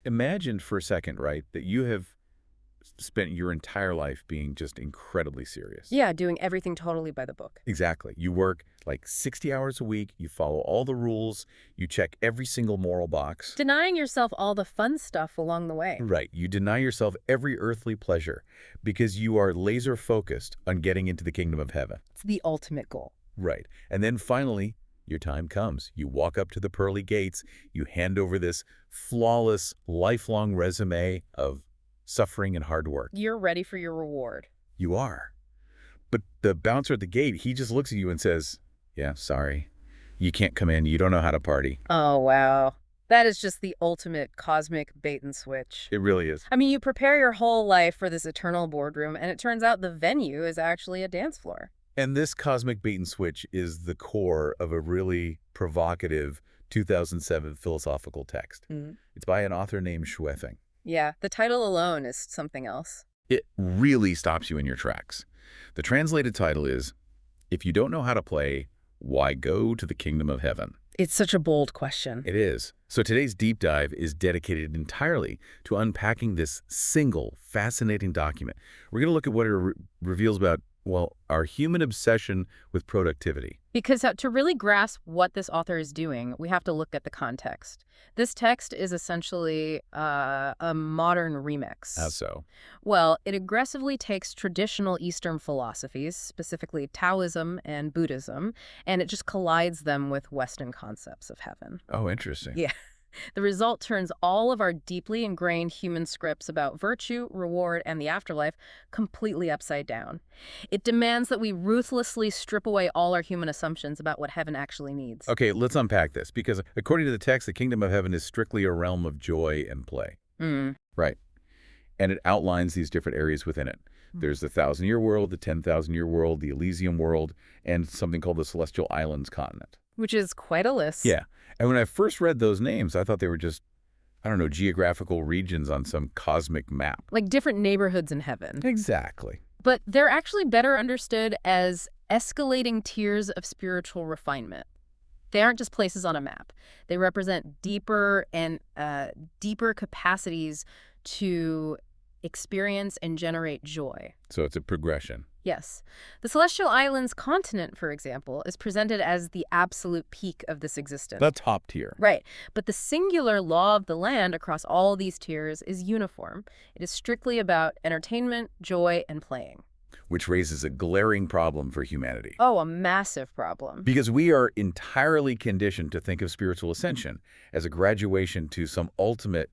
Imagine for a second, right, that you have spent your entire life being just incredibly serious. Yeah, doing everything totally by the book. Exactly. You work like 60 hours a week, you follow all the rules, you check every single moral box. Denying yourself all the fun stuff along the way. Right. You deny yourself every earthly pleasure because you are laser focused on getting into the kingdom of heaven. It's the ultimate goal. Right. And then finally, your time comes. You walk up to the pearly gates, you hand over this flawless, lifelong resume of suffering and hard work. You're ready for your reward. You are. But the bouncer at the gate, he just looks at you and says, yeah, sorry. You can't come in. You don't know how to party. Oh, wow. That is just the ultimate cosmic bait and switch. It really is. I mean, you prepare your whole life for this eternal boardroom, and it turns out the venue is actually a dance floor. And this cosmic bait and switch is the core of a really provocative 2007 philosophical text. It's by an author named Shuefeng. Yeah, the title alone is something else. It really stops you in your tracks. The translated title is, If You Don't Know How to Play, Why Go to the Kingdom of Heaven? It's such a bold question. It is. So today's deep dive is dedicated entirely to unpacking this single, fascinating document. We're going to look at what it reveals about, well, our human obsession with productivity. Because to really grasp what this author is doing, we have to look at the context. This text is essentially a modern remix. How so? Well, it aggressively takes traditional Eastern philosophies, specifically Taoism and Buddhism, and it just collides them with Western concepts of heaven. Oh, interesting. Yeah. The result turns all of our deeply ingrained human scripts about virtue, reward, and the afterlife completely upside down. It demands that we ruthlessly strip away all our human assumptions about what heaven actually needs. Okay, let's unpack this, because according to the text, the kingdom of heaven is strictly a realm of joy and play. Right. And it outlines these different areas within it. There's the 1,000-year world, the 10,000-year world, the Elysium world, and something called the Celestial Islands continent. Which is quite a list. Yeah. And when I first read those names, I thought they were just, I don't know, geographical regions on some cosmic map. Like different neighborhoods in heaven. Exactly. But they're actually better understood as escalating tiers of spiritual refinement. They aren't just places on a map. They represent deeper capacities to experience and generate joy. So it's a progression. Yes. The Celestial Islands continent, for example, is presented as the absolute peak of this existence. The top tier. Right. But the singular law of the land across all these tiers is uniform. It is strictly about entertainment, joy, and playing. Which raises a glaring problem for humanity. Oh, a massive problem. Because we are entirely conditioned to think of spiritual ascension as a graduation to some ultimate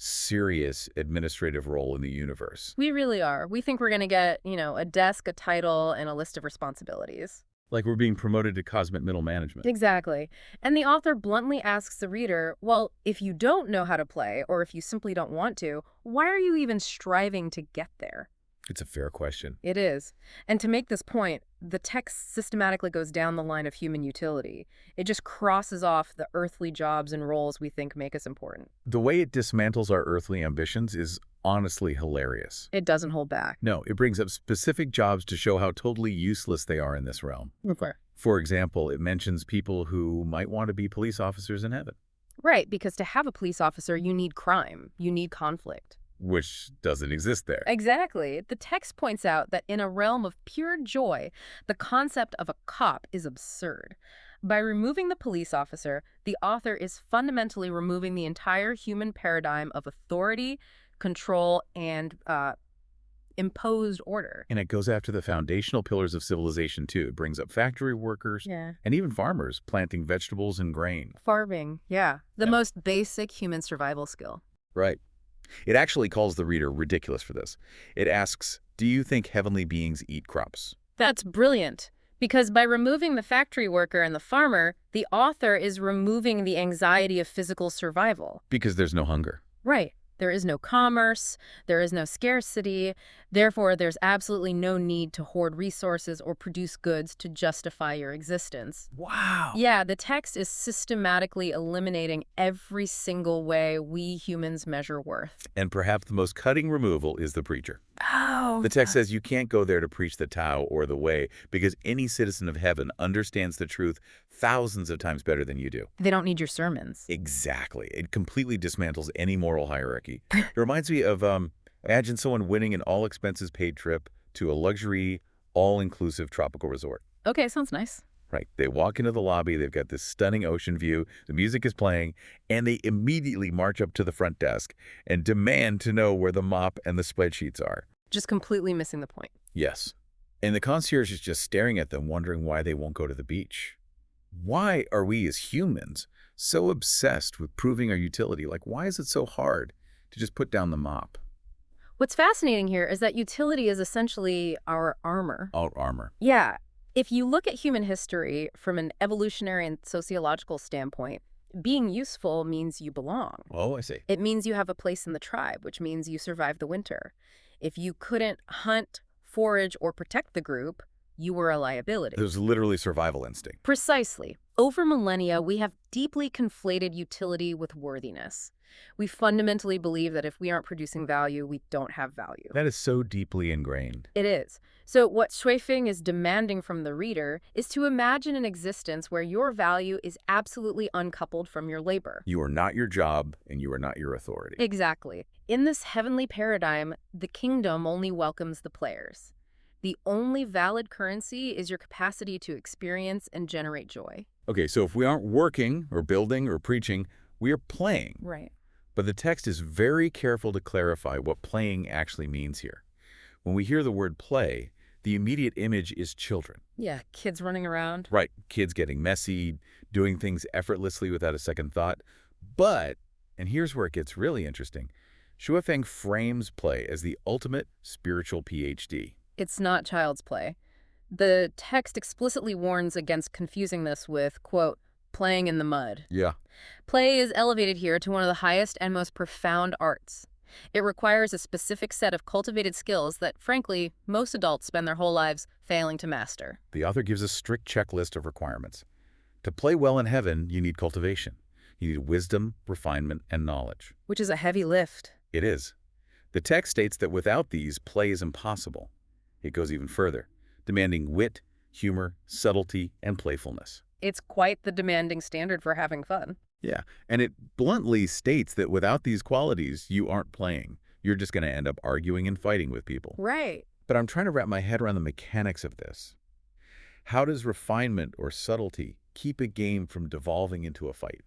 serious administrative role in the universe. We really are. We think we're going to get, a desk, a title, and a list of responsibilities. Like we're being promoted to cosmic middle management. Exactly. And the author bluntly asks the reader, well, if you don't know how to play, or if you simply don't want to, why are you even striving to get there? It's a fair question. It is. And to make this point, the text systematically goes down the line of human utility. It just crosses off the earthly jobs and roles we think make us important. The way it dismantles our earthly ambitions is honestly hilarious. It doesn't hold back. No, it brings up specific jobs to show how totally useless they are in this realm. Okay. For example, it mentions people who might want to be police officers in heaven. Right, because to have a police officer, you need crime. You need conflict. Which doesn't exist there. Exactly. The text points out that in a realm of pure joy, the concept of a cop is absurd. By removing the police officer, the author is fundamentally removing the entire human paradigm of authority, control, and imposed order. And it goes after the foundational pillars of civilization, too. It brings up factory workers and even farmers planting vegetables and grain. Farming, yeah. The most basic human survival skill. Right. It actually calls the reader ridiculous for this. It asks, do you think heavenly beings eat crops? That's brilliant. Because by removing the factory worker and the farmer, the author is removing the anxiety of physical survival. Because there's no hunger. Right. There is no commerce, there is no scarcity, therefore there's absolutely no need to hoard resources or produce goods to justify your existence. Wow. Yeah, the text is systematically eliminating every single way we humans measure worth. And perhaps the most cutting removal is the preacher. Oh. The text says you can't go there to preach the Tao or the way because any citizen of heaven understands the truth thousands of times better than you do. They don't need your sermons. Exactly. It completely dismantles any moral hierarchy. It reminds me of, imagine someone winning an all-expenses-paid trip to a luxury, all-inclusive tropical resort. Okay, sounds nice. Right. They walk into the lobby, they've got this stunning ocean view, the music is playing, and they immediately march up to the front desk and demand to know where the mop and the spreadsheets are. Just completely missing the point. Yes. And the concierge is just staring at them, wondering why they won't go to the beach. Why are we as humans so obsessed with proving our utility? Like, why is it so hard to just put down the mop? What's fascinating here is that utility is essentially our armor. Our armor. Yeah. If you look at human history from an evolutionary and sociological standpoint, being useful means you belong. Oh, I see. It means you have a place in the tribe, which means you survive the winter. If you couldn't hunt, forage, or protect the group, you were a liability. There's literally survival instinct. Precisely. Over millennia, we have deeply conflated utility with worthiness. We fundamentally believe that if we aren't producing value, we don't have value. That is so deeply ingrained. It is. So what Shuifeng is demanding from the reader is to imagine an existence where your value is absolutely uncoupled from your labor. You are not your job, and you are not your authority. Exactly. In this heavenly paradigm, the kingdom only welcomes the players. The only valid currency is your capacity to experience and generate joy. Okay, so if we aren't working or building or preaching, we are playing. Right. But the text is very careful to clarify what playing actually means here. When we hear the word play, the immediate image is children. Yeah, kids running around. Right, kids getting messy, doing things effortlessly without a second thought. But, and here's where it gets really interesting, Shuifeng frames play as the ultimate spiritual PhD. It's not child's play. The text explicitly warns against confusing this with, quote, playing in the mud. Yeah. Play is elevated here to one of the highest and most profound arts. It requires a specific set of cultivated skills that, frankly, most adults spend their whole lives failing to master. The author gives a strict checklist of requirements. To play well in heaven, you need cultivation. You need wisdom, refinement, and knowledge. Which is a heavy lift. It is. The text states that without these, play is impossible. It goes even further, demanding wit, humor, subtlety, and playfulness. It's quite the demanding standard for having fun. Yeah, and it bluntly states that without these qualities, you aren't playing. You're just going to end up arguing and fighting with people. Right. But I'm trying to wrap my head around the mechanics of this. How does refinement or subtlety keep a game from devolving into a fight?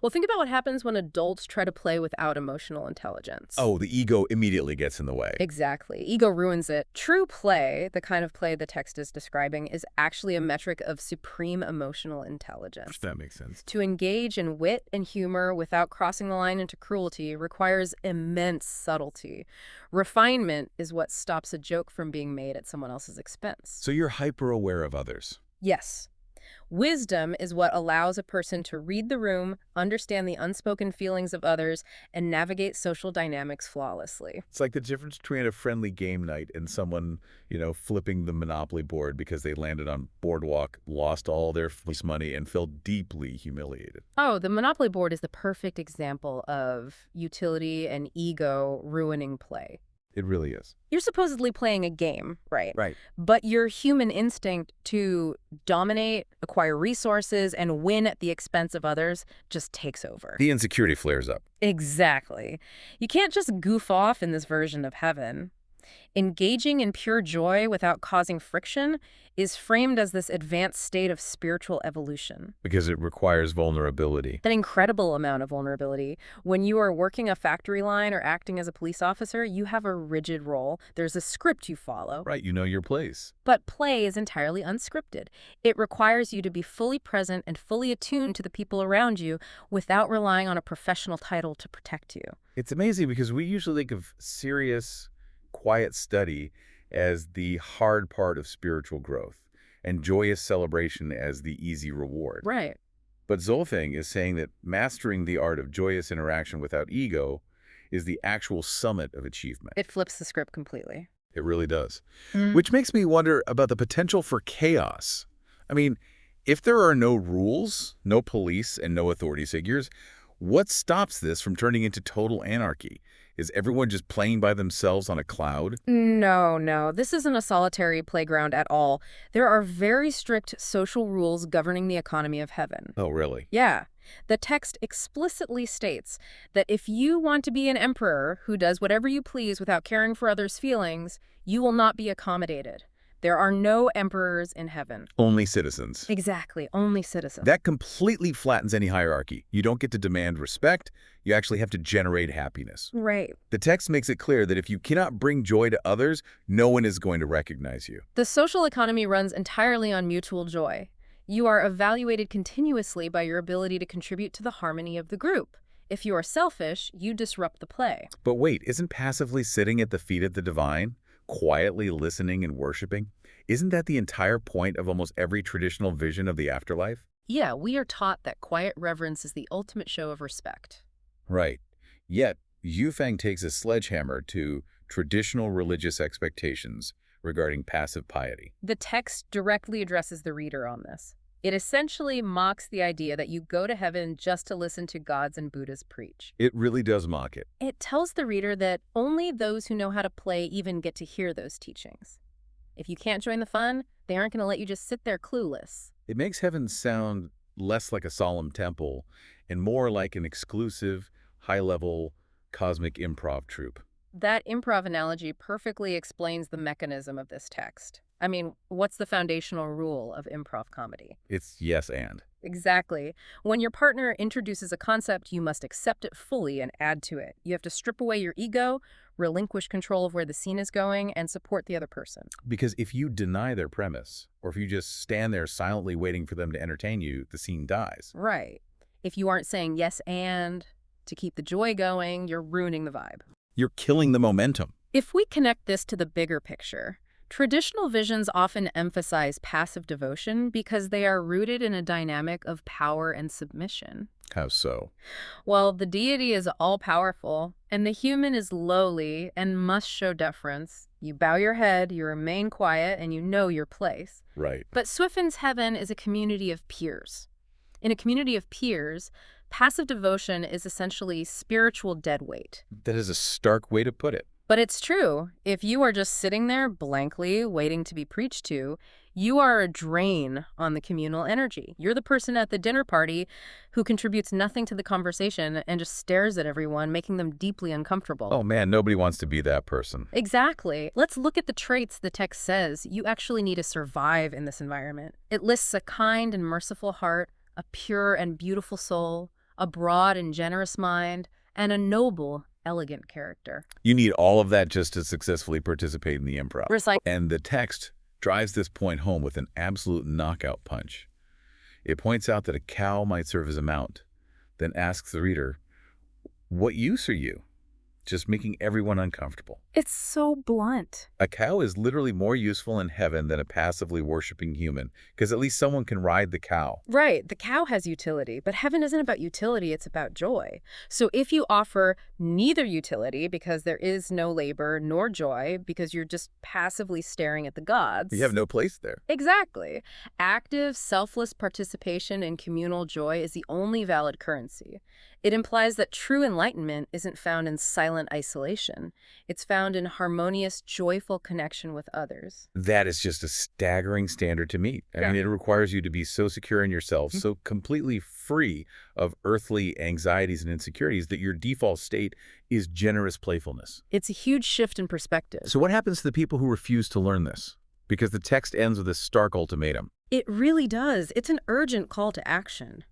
Well, think about what happens when adults try to play without emotional intelligence. Oh, the ego immediately gets in the way. Exactly. Ego ruins it. True play, the kind of play the text is describing, is actually a metric of supreme emotional intelligence. That makes sense. To engage in wit and humor without crossing the line into cruelty requires immense subtlety. Refinement is what stops a joke from being made at someone else's expense. So you're hyper-aware of others. Yes. Wisdom is what allows a person to read the room, understand the unspoken feelings of others, and navigate social dynamics flawlessly. It's like the difference between a friendly game night and someone, flipping the Monopoly board because they landed on Boardwalk, lost all their money, and felt deeply humiliated. Oh, the Monopoly board is the perfect example of utility and ego ruining play. It really is. You're supposedly playing a game, right? Right. But your human instinct to dominate, acquire resources, and win at the expense of others just takes over. The insecurity flares up. Exactly. You can't just goof off in this version of heaven. Engaging in pure joy without causing friction is framed as this advanced state of spiritual evolution. Because it requires vulnerability. An incredible amount of vulnerability. When you are working a factory line or acting as a police officer, you have a rigid role. There's a script you follow. Right, you know your place. But play is entirely unscripted. It requires you to be fully present and fully attuned to the people around you without relying on a professional title to protect you. It's amazing because we usually think of serious, quiet study as the hard part of spiritual growth and joyous celebration as the easy reward. Right. But Zolfing is saying that mastering the art of joyous interaction without ego is the actual summit of achievement. It flips the script completely. It really does. Which makes me wonder about the potential for chaos. I mean, if there are no rules, no police, and no authority figures, What stops this from turning into total anarchy? Is everyone just playing by themselves on a cloud? No, no, this isn't a solitary playground at all. There are very strict social rules governing the economy of heaven. Oh, really? Yeah. The text explicitly states that if you want to be an emperor who does whatever you please without caring for others' feelings, you will not be accommodated. There are no emperors in heaven. Only citizens. Exactly, only citizens. That completely flattens any hierarchy. You don't get to demand respect. You actually have to generate happiness. Right. The text makes it clear that if you cannot bring joy to others, no one is going to recognize you. The social economy runs entirely on mutual joy. You are evaluated continuously by your ability to contribute to the harmony of the group. If you are selfish, you disrupt the play. But wait, isn't passively sitting at the feet of the divine, quietly listening and worshiping, isn't that the entire point of almost every traditional vision of the afterlife? Yeah, we are taught that quiet reverence is the ultimate show of respect. Right. Yet, Yufeng takes a sledgehammer to traditional religious expectations regarding passive piety. The text directly addresses the reader on this. It essentially mocks the idea that you go to heaven just to listen to gods and Buddhas preach. It really does mock it. It tells the reader that only those who know how to play even get to hear those teachings. If you can't join the fun, they aren't going to let you just sit there clueless. It makes heaven sound less like a solemn temple and more like an exclusive, high-level cosmic improv troupe. That improv analogy perfectly explains the mechanism of this text. I mean, what's the foundational rule of improv comedy? It's yes and. Exactly. When your partner introduces a concept, you must accept it fully and add to it. You have to strip away your ego, relinquish control of where the scene is going, and support the other person. Because if you deny their premise, or if you just stand there silently waiting for them to entertain you, the scene dies. Right. If you aren't saying yes and to keep the joy going, you're ruining the vibe. You're killing the momentum. If we connect this to the bigger picture, traditional visions often emphasize passive devotion because they are rooted in a dynamic of power and submission. How so? Well, the deity is all-powerful, and the human is lowly and must show deference. You bow your head, you remain quiet, and you know your place. Right. But Swiffin's heaven is a community of peers. In a community of peers, passive devotion is essentially spiritual deadweight. That is a stark way to put it. But it's true. If you are just sitting there blankly waiting to be preached to, you are a drain on the communal energy. You're the person at the dinner party who contributes nothing to the conversation and just stares at everyone, making them deeply uncomfortable. Oh man, nobody wants to be that person. Exactly. Let's look at the traits the text says you actually need to survive in this environment. It lists a kind and merciful heart, a pure and beautiful soul, a broad and generous mind, and a noble, elegant character. You need all of that just to successfully participate in the improv. Recite. And the text drives this point home with an absolute knockout punch. It points out that a cow might serve as a mount, then asks the reader, what use are you? Just making everyone uncomfortable. It's so blunt. A cow is literally more useful in heaven than a passively worshiping human, because at least someone can ride the cow. Right, the cow has utility, but heaven isn't about utility, it's about joy. So if you offer neither utility because there is no labor nor joy because you're just passively staring at the gods. You have no place there. Exactly. Active, selfless participation in communal joy is the only valid currency. It implies that true enlightenment isn't found in silent isolation. It's found in harmonious, joyful connection with others. That is just a staggering standard to meet. I mean, it requires you to be so secure in yourself, so completely free of earthly anxieties and insecurities that your default state is generous playfulness. It's a huge shift in perspective. So what happens to the people who refuse to learn this? Because the text ends with a stark ultimatum. It really does. It's an urgent call to action.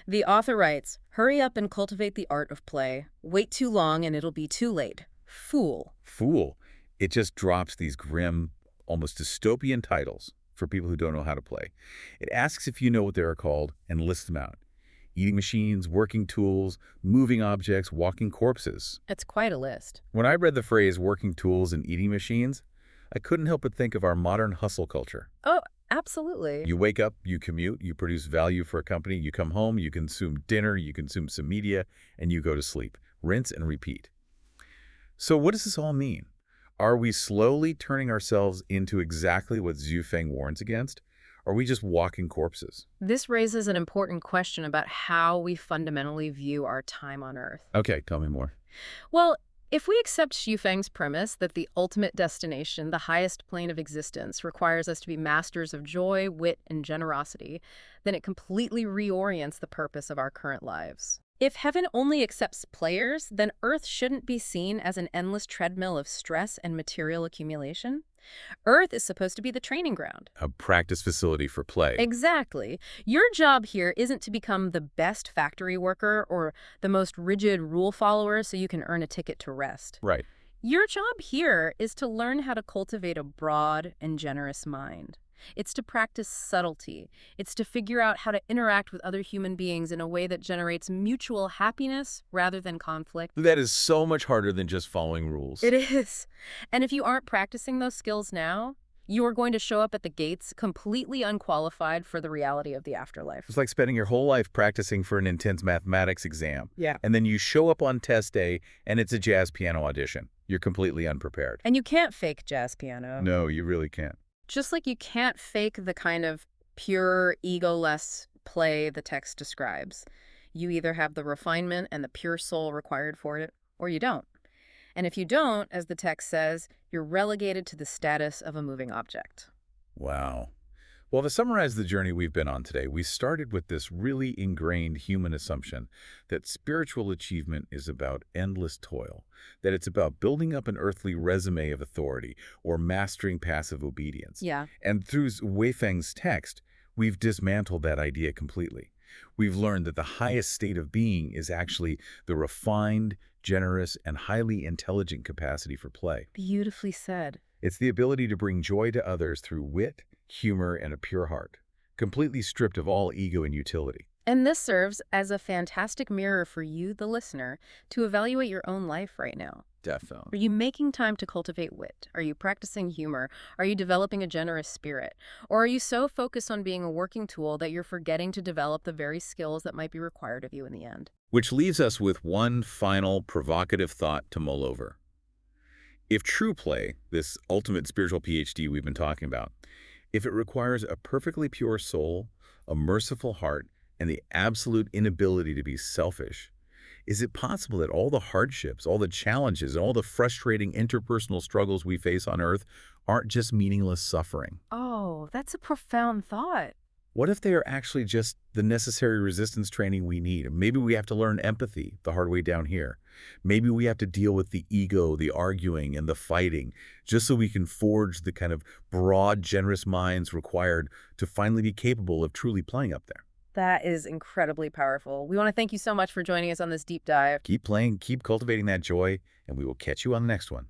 The author writes, hurry up and cultivate the art of play. Wait too long and it'll be too late. Fool. Fool. It just drops these grim, almost dystopian titles for people who don't know how to play. It asks if you know what they are called and lists them out. Eating machines, working tools, moving objects, walking corpses. It's quite a list. When I read the phrase working tools and eating machines, I couldn't help but think of our modern hustle culture. Oh, absolutely. You wake up, you commute, you produce value for a company, you come home, you consume dinner, you consume some media, and you go to sleep. Rinse and repeat. So what does this all mean? Are we slowly turning ourselves into exactly what Zhu Feng warns against? are we just walking corpses? This raises an important question about how we fundamentally view our time on Earth. Okay, tell me more. Well, if we accept Xu premise that the ultimate destination, the highest plane of existence, requires us to be masters of joy, wit, and generosity, then it completely reorients the purpose of our current lives. If heaven only accepts players, then Earth shouldn't be seen as an endless treadmill of stress and material accumulation. Earth is supposed to be the training ground. A practice facility for play. Exactly. Your job here isn't to become the best factory worker or the most rigid rule follower so you can earn a ticket to rest. Right. Your job here is to learn how to cultivate a broad and generous mind. It's to practice subtlety. It's to figure out how to interact with other human beings in a way that generates mutual happiness rather than conflict. That is so much harder than just following rules. It is. And if you aren't practicing those skills now, you are going to show up at the gates completely unqualified for the reality of the afterlife. It's like spending your whole life practicing for an intense mathematics exam. Yeah. And then you show up on test day and it's a jazz piano audition. You're completely unprepared. And you can't fake jazz piano. No, you really can't. Just like you can't fake the kind of pure, egoless play the text describes. You either have the refinement and the pure soul required for it, or you don't. And if you don't, as the text says, you're relegated to the status of a moving object. Wow. Well, to summarize the journey we've been on today, we started with this really ingrained human assumption that spiritual achievement is about endless toil, that it's about building up an earthly resume of authority or mastering passive obedience. Yeah. And through Weifeng's text, we've dismantled that idea completely. We've learned that the highest state of being is actually the refined, generous, and highly intelligent capacity for play. Beautifully said. It's the ability to bring joy to others through wit, humor, and a pure heart, completely stripped of all ego and utility. And this serves as a fantastic mirror for you, the listener, to evaluate your own life right now. Definitely. Are you making time to cultivate wit? Are you practicing humor? Are you developing a generous spirit? Or are you so focused on being a working tool that you're forgetting to develop the very skills that might be required of you in the end? Which leaves us with one final provocative thought to mull over. If true play, this ultimate spiritual PhD we've been talking about, if it requires a perfectly pure soul, a merciful heart, and the absolute inability to be selfish, is it possible that all the hardships, all the challenges, and all the frustrating interpersonal struggles we face on Earth aren't just meaningless suffering? Oh, that's a profound thought. What if they are actually just the necessary resistance training we need? Maybe we have to learn empathy the hard way down here. Maybe we have to deal with the ego, the arguing, and the fighting, just so we can forge the kind of broad, generous minds required to finally be capable of truly playing up there. That is incredibly powerful. We want to thank you so much for joining us on this deep dive. Keep playing, keep cultivating that joy, and we will catch you on the next one.